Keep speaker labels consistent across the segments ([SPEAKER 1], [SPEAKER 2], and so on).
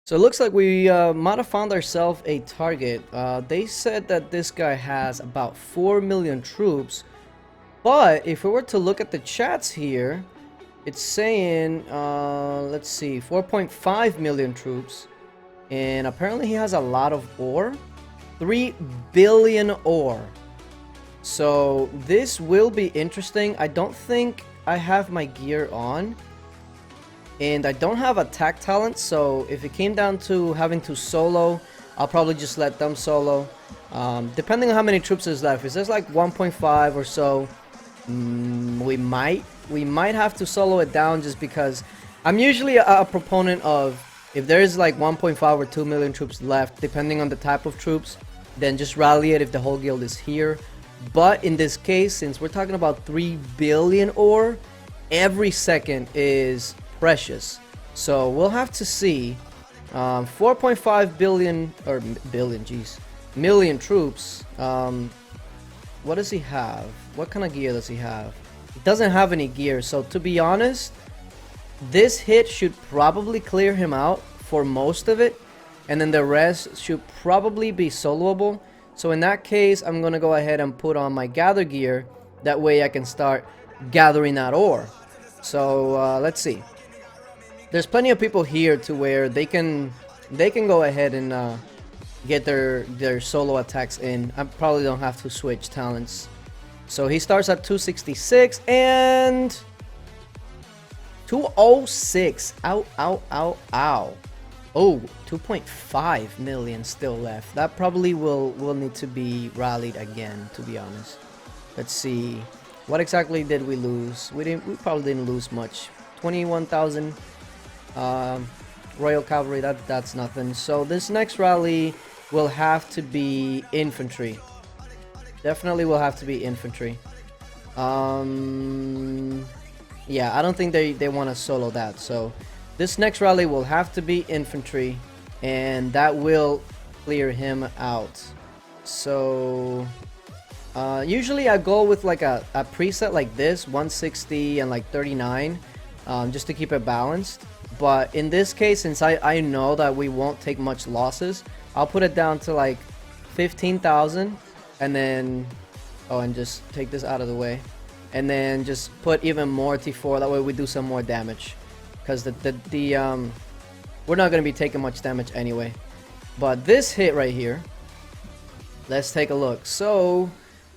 [SPEAKER 1] So it looks like we might have found ourselves a target. They said that this guy has about 4 million troops. But if we were to look at the chats here, it's saying, let's see, 4.5 million troops. And apparently he has a lot of ore. 3 billion ore. So this will be interesting. I don't think I have my gear on. And I don't have attack talent, so if it came down to having to solo, I'll probably just let them solo. Depending on how many troops is left. If there's like 1.5 or so, we might have to solo it down, just because I'm usually a proponent of, if there's like 1.5 or 2 million troops left, depending on the type of troops, then just rally it if the whole guild is here. But in this case, since we're talking about 3 billion ore, every second is precious. So we'll have to see. 4.5 billion, or billion, jeez, million troops. What does he have? What kind of gear does he have? He doesn't have any gear, so to be honest, this hit should probably clear him out for most of it, and then the rest should probably be soloable. So in that case, I'm gonna go ahead and put on my gather gear. That way I can start gathering that ore. So let's see. There's plenty of people here to where they can go ahead and get their solo attacks in. I probably don't have to switch talents. So he starts at 266 and 206. Ow, ow, ow, ow. Oh, 2.5 million still left. That probably will need to be rallied again, to be honest. Let's see. What exactly did we lose? We probably didn't lose much. 21,000 Royal Cavalry, that's nothing. So this next rally will have to be infantry. Definitely will have to be infantry. Yeah, I don't think they want to solo that. So this next rally will have to be infantry, and that will clear him out. So usually I go with like a preset like this, 160 and like 39, just to keep it balanced. But in this case, since I know that we won't take much losses, I'll put it down to like 15,000, and then and just take this out of the way, and then just put even more T4. That way we do some more damage, because we're not gonna be taking much damage anyway. But this hit right here, let's take a look. So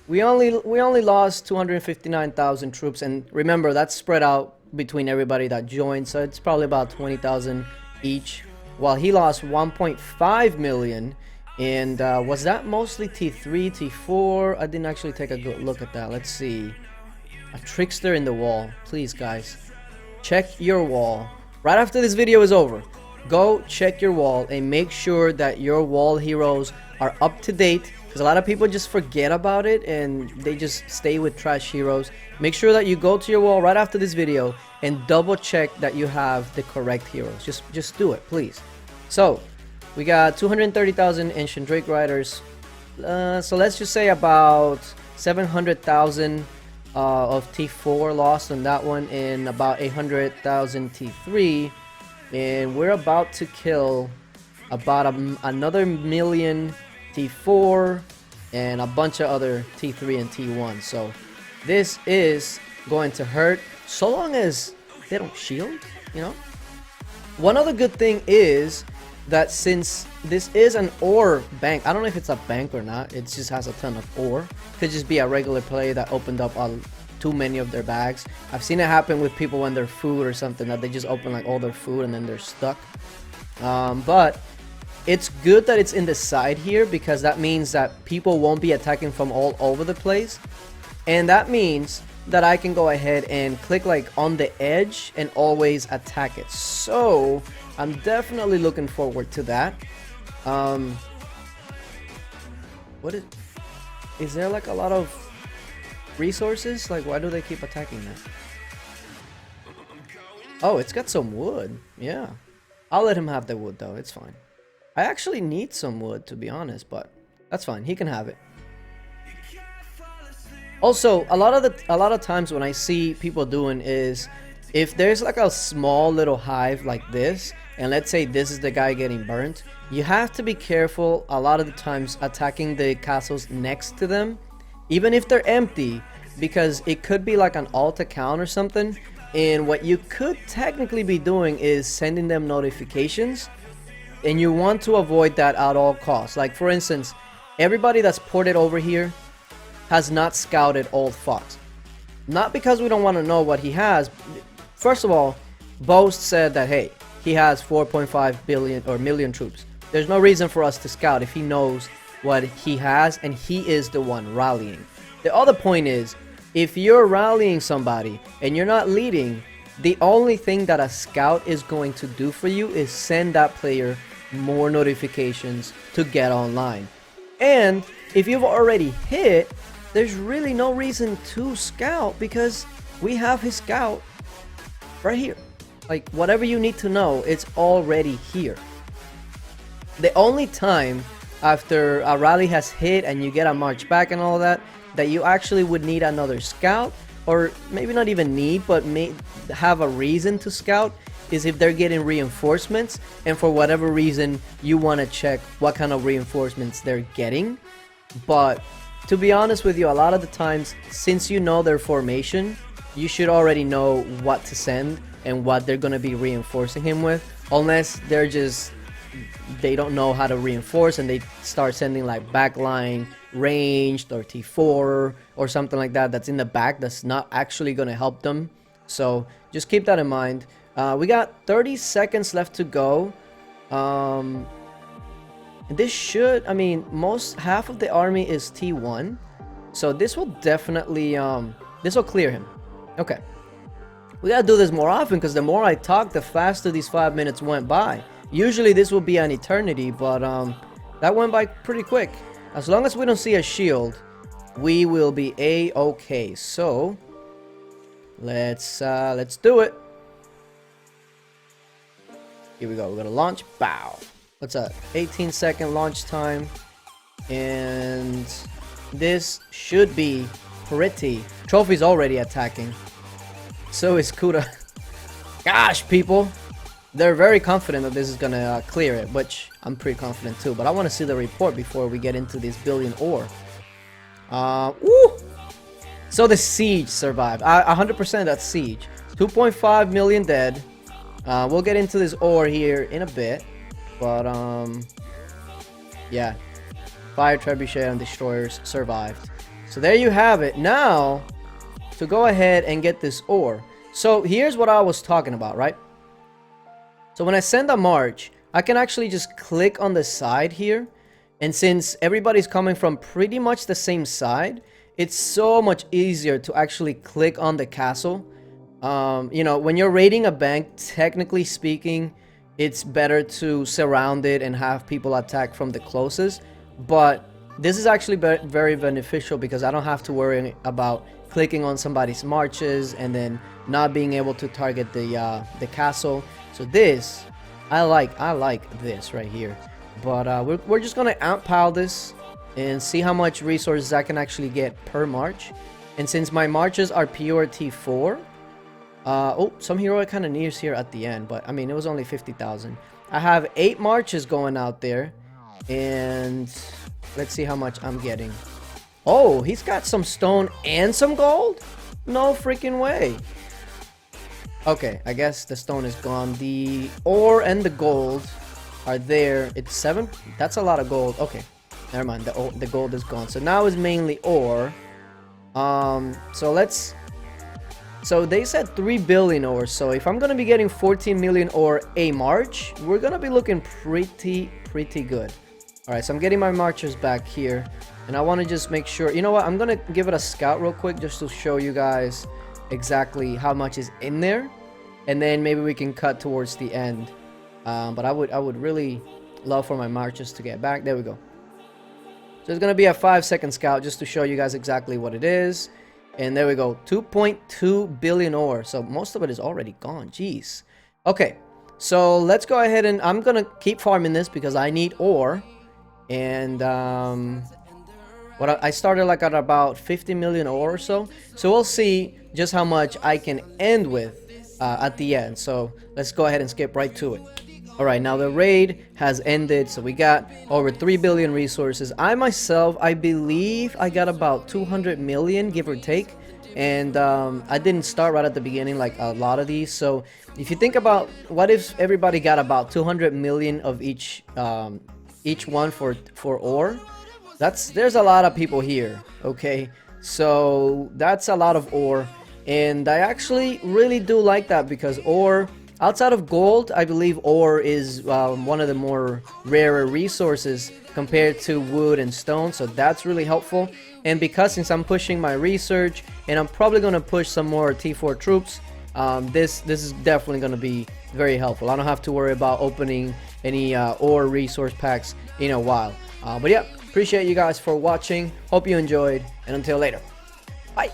[SPEAKER 1] we only lost 259,000 troops, and remember, that's spread out between everybody that joined, so it's probably about 20,000 each, while he lost 1.5 million. And was that mostly T3, T4? I didn't actually take a good look at that. Let's see. A trickster in the wall. Please, guys, check your wall right after this video is over. Go check your wall and make sure that your wall heroes are up to date, because a lot of people just forget about it and they just stay with trash heroes. Make sure that you go to your wall right after this video and double check that you have the correct heroes. Just do it, please. So we got 230,000 ancient Drake riders. So let's just say about 700,000 of T4 lost on that one, and about 800,000 T3. And we're about to kill about another million T4 and a bunch of other T3 and T1. So this is going to hurt, so long as they don't shield, you know. One other good thing is that since this is an ore bank, I don't know if it's a bank or not, it just has a ton of ore. Could just be a regular player that opened up too many of their bags. I've seen it happen with people when they're food or something, that they just open like all their food and then they're stuck. But it's good that it's in the side here, because that means that people won't be attacking from all over the place, and that means that I can go ahead and click like on the edge and always attack it. So I'm definitely looking forward to that. What is there like a lot of resources? Like, why do they keep attacking that? Oh, it's got some wood. Yeah, I'll let him have the wood though, it's fine. I actually need some wood, to be honest, but that's fine, he can have it. Also, a lot of times when I see people doing is if there's like a small little hive like this, and let's say this is the guy getting burnt, you have to be careful a lot of the times attacking the castles next to them, even if they're empty, because it could be like an alt account or something, and what you could technically be doing is sending them notifications, and you want to avoid that at all costs. Like for instance, everybody that's ported over here has not scouted Old Fox. Not because we don't want to know what he has. First of all, Boast said that, hey, he has 4.5 billion or million troops. There's no reason for us to scout if he knows what he has and he is the one rallying. The other point is, if you're rallying somebody and you're not leading, the only thing that a scout is going to do for you is send that player more notifications to get online. And if you've already hit, there's really no reason to scout because we have his scout right here. Like, whatever you need to know, it's already here. The only time after a rally has hit and you get a march back and all that you actually would need another scout, or maybe not even need, but may have a reason to scout, is if they're getting reinforcements and for whatever reason you want to check what kind of reinforcements they're getting. But to be honest with you, a lot of the times, since you know their formation, you should already know what to send and what they're going to be reinforcing him with, unless they don't know how to reinforce and they start sending like backline ranged or T4 or something like that that's in the back that's not actually going to help them. So just keep that in mind. We got 30 seconds left to go. This should, I mean, half of the army is T1, so this will definitely this will clear him. Okay, we gotta do this more often because the more I talk, the faster these 5 minutes went by. Usually this will be an eternity, but that went by pretty quick. As long as we don't see a shield, we will be a-okay. So let's do it. Here we go. We're gonna launch. Bow. What's up? 18-second launch time, and this should be pretty. Trophy's already attacking. So is Kuda. Gosh, people. They're very confident that this is gonna clear it, which I'm pretty confident too. But I want to see the report before we get into this billion ore. Woo! So the siege survived. 100% that's siege. 2.5 million dead. We'll get into this ore here in a bit. But, yeah. Fire, Trebuchet, and Destroyers survived. So there you have it. Now, to go ahead and get this ore. So here's what I was talking about, right? So when I send a march, I can actually just click on the side here. And since everybody's coming from pretty much the same side, it's so much easier to actually click on the castle. You know, when you're raiding a bank, technically speaking, it's better to surround it and have people attack from the closest. But this is actually very beneficial because I don't have to worry about clicking on somebody's marches and then not being able to target the castle. So this, I like this right here. But we're just gonna outpile this and see how much resources I can actually get per march. And since my marches are pure T4, oh, some heroic cannoneers here at the end, but I mean, it was only 50,000. I have 8 marches going out there, and let's see how much I'm getting. Oh, he's got some stone and some gold? No freaking way. Okay, I guess the stone is gone. The ore and the gold are there. It's 7. That's a lot of gold. Okay, never mind. The gold is gone. So now it's mainly ore. So they said 3 billion ore. So if I'm gonna be getting 14 million ore a march, we're gonna be looking pretty good. All right, so I'm getting my marchers back here, and I want to just make sure. You know what? I'm gonna give it a scout real quick just to show you guys exactly how much is in there, and then maybe we can cut towards the end. But I would really love for my marches to get back. There we go. So it's gonna be a 5-second scout just to show you guys exactly what it is. And there we go, 2.2 billion ore. So most of it is already gone. Jeez. Okay, so let's go ahead and I'm gonna keep farming this because I need ore. And I started like at about 50 million ore or so. So we'll see just how much I can end with at the end. So let's go ahead and skip right to it. Alright, now the raid has ended, so we got over 3 billion resources. I myself, I believe I got about 200 million, give or take. And I didn't start right at the beginning like a lot of these. So if you think about, what if everybody got about 200 million of each one for ore? There's a lot of people here, okay? So that's a lot of ore. And I actually really do like that, because ore, outside of gold, I believe ore is one of the more rarer resources compared to wood and stone, so that's really helpful. And because since I'm pushing my research, and I'm probably going to push some more T4 troops, this is definitely going to be very helpful. I don't have to worry about opening any ore resource packs in a while. But yeah, appreciate you guys for watching. Hope you enjoyed, and until later, bye.